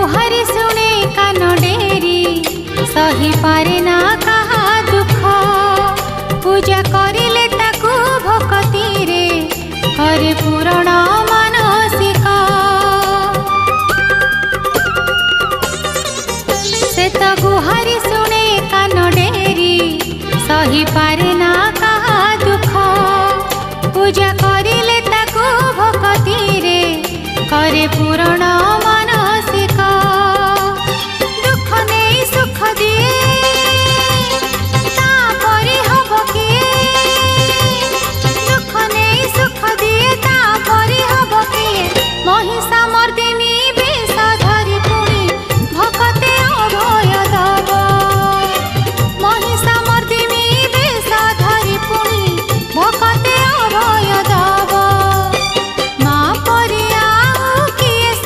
गुहारी शुणे कान dairy सही पारे ना कहा दुख पूजा करिले ताकू भक्ति रे करे पूरण मानसिक से तो गुहारी शुणे कान डेरी सही पारे ना कहा दुख पूजा करिले ताकू भक्ति रे करे पूरण